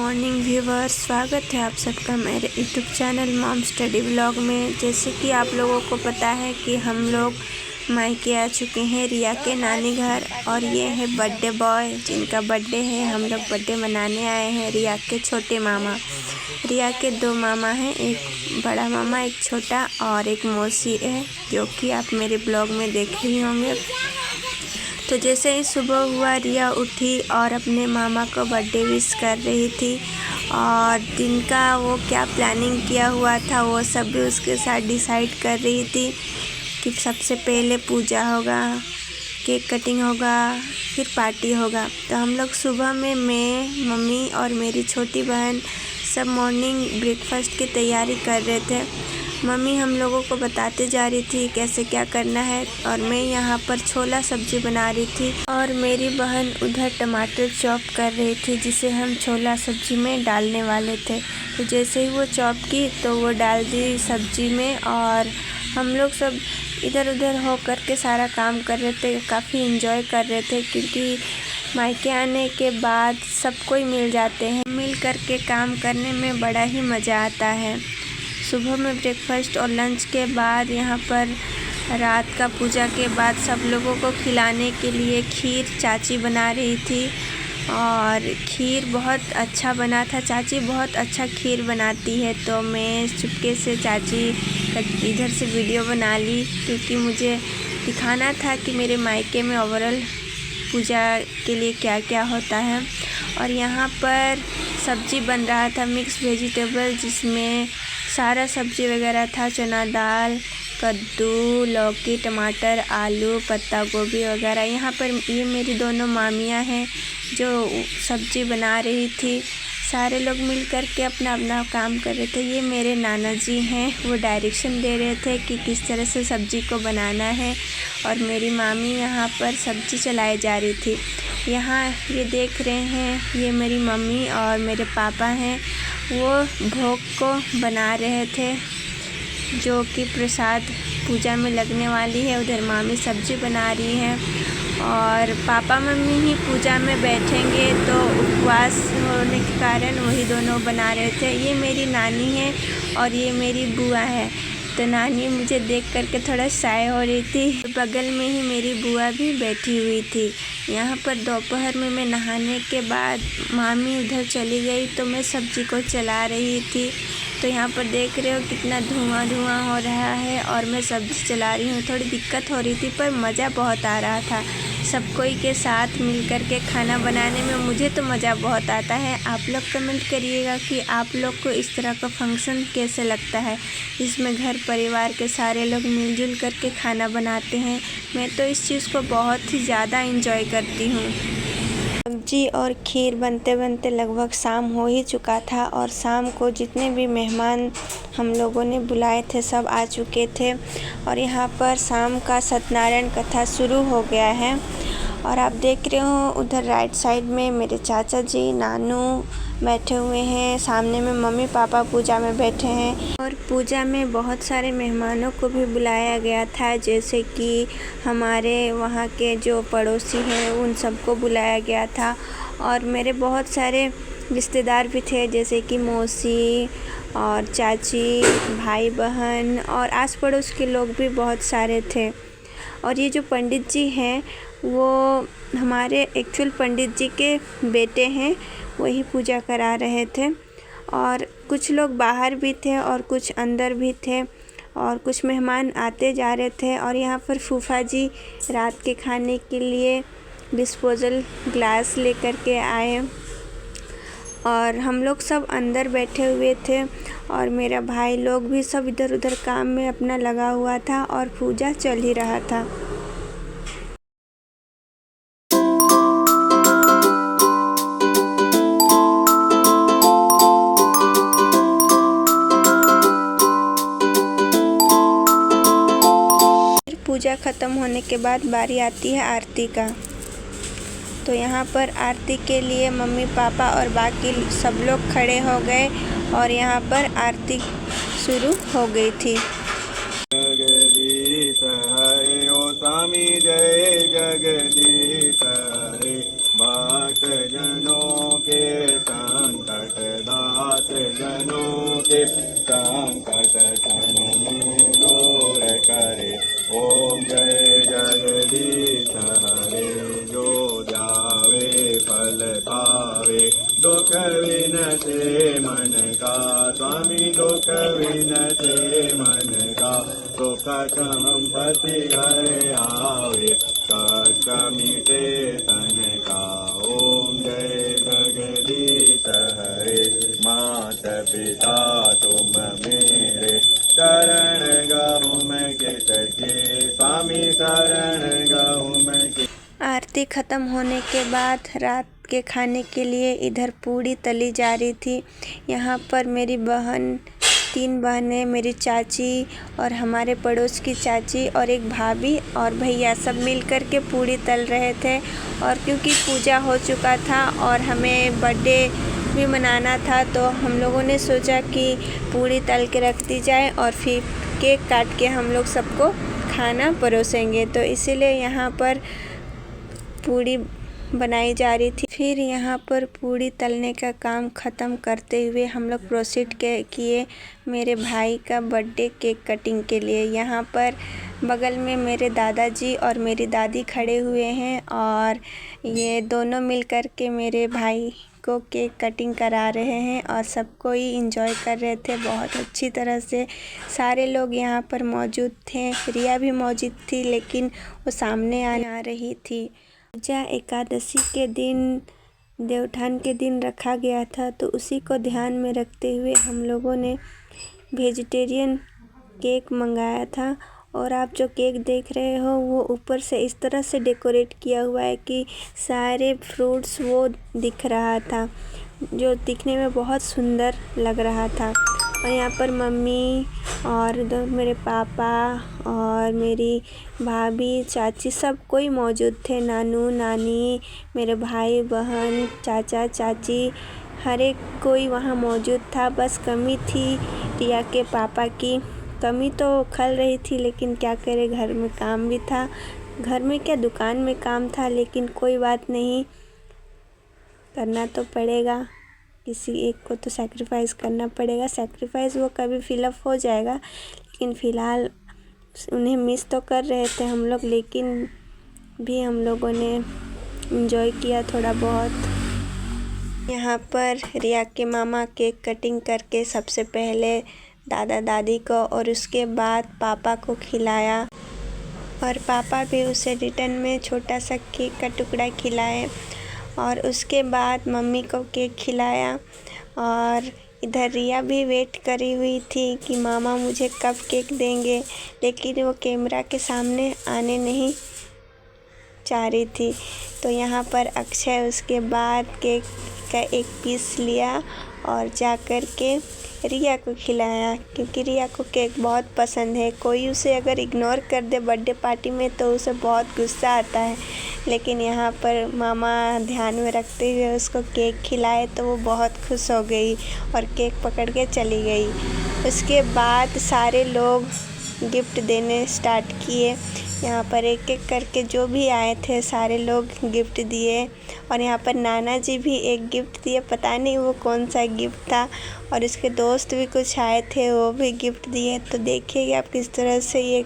Morning viewers, स्वागत है आप सबका मेरे YouTube channel mom study vlog में। जैसे कि आप लोगों को पता है कि हम लोग मायके आ चुके हैं रिया के नानी घर, और ये है बर्थडे बॉय जिनका बर्थडे है। हम लोग बर्थडे मनाने आए हैं रिया के छोटे मामा। रिया के दो मामा हैं, एक बड़ा मामा एक छोटा, और एक मौसी है जो कि आप मेरे ब्लॉग में देख ही होंगे। तो जैसे ही सुबह हुआ रिया उठी और अपने मामा को बर्थडे विश कर रही थी, और दिन का वो क्या प्लानिंग किया हुआ था वो सब भी उसके साथ डिसाइड कर रही थी कि सबसे पहले पूजा होगा, केक कटिंग होगा, फिर पार्टी होगा। तो हम लोग सुबह में मैं, मम्मी और मेरी छोटी बहन सब मॉर्निंग ब्रेकफास्ट की तैयारी कर रहे थे। मम्मी हम लोगों को बताते जा रही थी कैसे क्या करना है, और मैं यहाँ पर छोला सब्जी बना रही थी, और मेरी बहन उधर टमाटर चॉप कर रही थी जिसे हम छोला सब्जी में डालने वाले थे। तो जैसे ही वो चॉप की तो वो डाल दी सब्जी में, और हम लोग सब इधर उधर हो कर के सारा काम कर रहे थे। काफ़ी इन्जॉय कर रहे थे क्योंकि मायके आने के बाद सब कोई मिल जाते हैं। मिल कर के काम करने में बड़ा ही मज़ा आता है। सुबह में ब्रेकफास्ट और लंच के बाद यहाँ पर रात का पूजा के बाद सब लोगों को खिलाने के लिए खीर चाची बना रही थी, और खीर बहुत अच्छा बना था। चाची बहुत अच्छा खीर बनाती है, तो मैं चुपके से चाची का इधर से वीडियो बना ली क्योंकि मुझे दिखाना था कि मेरे मायके में ओवरऑल पूजा के लिए क्या क्या होता है। और यहाँ पर सब्जी बन रहा था मिक्स वेजिटेबल, जिसमें सारा सब्जी वगैरह था, चना दाल, कद्दू, लौकी, टमाटर, आलू, पत्ता गोभी वगैरह। यहाँ पर ये मेरी दोनों मामियाँ हैं जो सब्जी बना रही थी। सारे लोग मिल कर के अपना अपना काम कर रहे थे। ये मेरे नाना जी हैं, वो डायरेक्शन दे रहे थे कि किस तरह से सब्जी को बनाना है, और मेरी मामी यहाँ पर सब्जी चलाई जा रही थी। यहाँ ये देख रहे हैं, ये मेरी मम्मी और मेरे पापा हैं, वो भोग को बना रहे थे जो कि प्रसाद पूजा में लगने वाली है। उधर मामी सब्जी बना रही हैं, और पापा मम्मी ही पूजा में बैठेंगे, तो उपवास होने के कारण वही दोनों बना रहे थे। ये मेरी नानी है और ये मेरी बुआ है। तो नानी मुझे देख करके थोड़ा शाय हो रही थी। बगल में ही मेरी बुआ भी बैठी हुई थी। यहाँ पर दोपहर में मैं नहाने के बाद मामी उधर चली गई, तो मैं सब्जी को चला रही थी। तो यहाँ पर देख रहे हो कितना धुआं धुआं हो रहा है, और मैं सब्जी चला रही हूँ। थोड़ी दिक्कत हो रही थी पर मज़ा बहुत आ रहा था। सब कोई के साथ मिल कर के खाना बनाने में मुझे तो मज़ा बहुत आता है। आप लोग कमेंट करिएगा कि आप लोग को इस तरह का फंक्शन कैसे लगता है, इसमें घर परिवार के सारे लोग मिलजुल कर के खाना बनाते हैं। मैं तो इस चीज़ को बहुत ही ज़्यादा इंजॉय करती हूँ। सब्जी और खीर बनते बनते लगभग शाम हो ही चुका था, और शाम को जितने भी मेहमान हम लोगों ने बुलाए थे सब आ चुके थे, और यहाँ पर शाम का सत्यनारायण कथा शुरू हो गया है। और आप देख रहे हो उधर राइट साइड में मेरे चाचा जी नानू बैठे हुए हैं, सामने में मम्मी पापा पूजा में बैठे हैं। और पूजा में बहुत सारे मेहमानों को भी बुलाया गया था, जैसे कि हमारे वहाँ के जो पड़ोसी हैं उन सबको बुलाया गया था, और मेरे बहुत सारे रिश्तेदार भी थे जैसे कि मौसी और चाची, भाई बहन, और आस पड़ोस के लोग भी बहुत सारे थे। और ये जो पंडित जी हैं वो हमारे एक्चुअल पंडित जी के बेटे हैं, वही पूजा करा रहे थे। और कुछ लोग बाहर भी थे और कुछ अंदर भी थे, और कुछ मेहमान आते जा रहे थे। और यहाँ पर फूफा जी रात के खाने के लिए डिस्पोजल ग्लास लेकर के आए, और हम लोग सब अंदर बैठे हुए थे, और मेरा भाई लोग भी सब इधर उधर काम में अपना लगा हुआ था, और पूजा चल ही रहा था। पूजा ख़त्म होने के बाद बारी आती है आरती का। तो यहाँ पर आरती के लिए मम्मी पापा और बाकी सब लोग खड़े हो गए, और यहाँ पर आरती शुरू हो गई थी। जगदीश हरे ओ स्वामी जय जगदीश हरे, भक्त जनों के संकट दुखे संकट दूर करे। ओम जय जगदीश हरे जो जावे फल पावे। दुख विनते मन का स्वामी दुख विनते मन का। सुख संपत्ति घर आवे कष्ट मिटे तन का। ओम जय जगदीश हरे मात पिता तुम मेरे शरण गहूँ मैं किसके। स्वामी शरण गहूँ मैं किसके। आरती ख़त्म होने के बाद रात के खाने के लिए इधर पूड़ी तली जा रही थी। यहाँ पर मेरी बहन, 3 बहनें, मेरी चाची और हमारे पड़ोस की चाची और एक भाभी और भैया सब मिल कर के पूड़ी तल रहे थे। और क्योंकि पूजा हो चुका था और हमें बर्थडे भी मनाना था तो हम लोगों ने सोचा कि पूड़ी तल के रख दी जाए और फिर केक काट के हम लोग सबको खाना परोसेंगे। तो इसीलिए यहाँ पर पूड़ी बनाई जा रही थी। फिर यहाँ पर पूड़ी तलने का काम ख़त्म करते हुए हम लोग प्रोसीड किए मेरे भाई का बर्थडे केक कटिंग के लिए। यहाँ पर बगल में मेरे दादाजी और मेरी दादी खड़े हुए हैं और ये दोनों मिल कर के मेरे भाई को केक कटिंग करा रहे हैं और सब कोई एंजॉय कर रहे थे बहुत अच्छी तरह से। सारे लोग यहाँ पर मौजूद थे। रिया भी मौजूद थी लेकिन वो सामने आ रही थी। पूजा एकादशी के दिन, देवउठान के दिन रखा गया था तो उसी को ध्यान में रखते हुए हम लोगों ने वेजिटेरियन केक मंगाया था। और आप जो केक देख रहे हो वो ऊपर से इस तरह से डेकोरेट किया हुआ है कि सारे फ्रूट्स वो दिख रहा था, जो दिखने में बहुत सुंदर लग रहा था। और यहाँ पर मम्मी और मेरे पापा और मेरी भाभी, चाची सब कोई मौजूद थे। नानू नानी, मेरे भाई बहन, चाचा चाची, हर एक कोई वहाँ मौजूद था। बस कमी थी रिया के पापा की। कमी तो खल रही थी लेकिन क्या करे, घर में काम भी था। घर में क्या, दुकान में काम था, लेकिन कोई बात नहीं, करना तो पड़ेगा। किसी एक को तो सैक्रिफाइस करना पड़ेगा। सैक्रिफाइस वो कभी फिलअप हो जाएगा, लेकिन फ़िलहाल उन्हें मिस तो कर रहे थे हम लोग, लेकिन भी हम लोगों ने एंजॉय किया थोड़ा बहुत। यहाँ पर रिया के मामा केक कटिंग करके सबसे पहले दादा दादी को और उसके बाद पापा को खिलाया और पापा भी उसे रिटर्न में छोटा सा केक का टुकड़ा खिलाए। और उसके बाद मम्मी को केक खिलाया। और इधर रिया भी वेट करी हुई थी कि मामा मुझे कब केक देंगे, लेकिन वो कैमरा के सामने आने नहीं चाह रही थी। तो यहाँ पर अक्षय उसके बाद केक का एक पीस लिया और जा कर के रिया को खिलाया, क्योंकि रिया को केक बहुत पसंद है। कोई उसे अगर इग्नोर कर दे बर्थडे पार्टी में तो उसे बहुत गुस्सा आता है, लेकिन यहाँ पर मामा ध्यान में रखते हुए उसको केक खिलाए तो वो बहुत खुश हो गई और केक पकड़ के चली गई। उसके बाद सारे लोग गिफ्ट देने स्टार्ट किए। यहाँ पर एक एक करके जो भी आए थे सारे लोग गिफ्ट दिए। और यहाँ पर नाना जी भी एक गिफ्ट दिए, पता नहीं वो कौन सा गिफ्ट था। और इसके दोस्त भी कुछ आए थे, वो भी गिफ्ट दिए। तो देखिए आप किस तरह से ये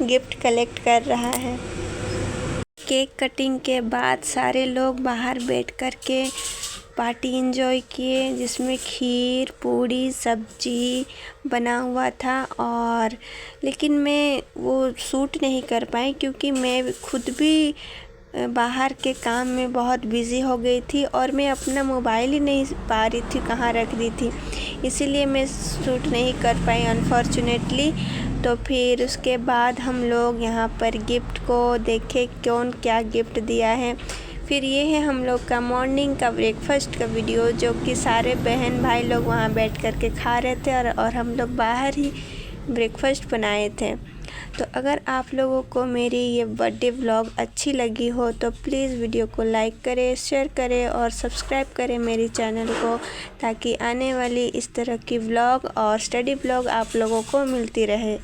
गिफ्ट कलेक्ट कर रहा है। केक कटिंग के बाद सारे लोग बाहर बैठ कर के पार्टी एंजॉय किए, जिसमें खीर, पूड़ी, सब्जी बना हुआ था। और लेकिन मैं वो शूट नहीं कर पाई क्योंकि मैं खुद भी बाहर के काम में बहुत बिज़ी हो गई थी और मैं अपना मोबाइल ही नहीं पा रही थी कहाँ रख दी थी, इसीलिए मैं शूट नहीं कर पाई अनफॉर्चुनेटली। तो फिर उसके बाद हम लोग यहाँ पर गिफ्ट को देखे कौन क्या गिफ्ट दिया है। फिर ये है हम लोग का मॉर्निंग का ब्रेकफास्ट का वीडियो, जो कि सारे बहन भाई लोग वहाँ बैठ कर के खा रहे थे और हम लोग बाहर ही ब्रेकफास्ट बनाए थे। तो अगर आप लोगों को मेरी ये बर्थडे व्लॉग अच्छी लगी हो तो प्लीज़ वीडियो को लाइक करें, शेयर करें और सब्सक्राइब करें मेरी चैनल को, ताकि आने वाली इस तरह की व्लॉग और स्टडी व्लॉग आप लोगों को मिलती रहे।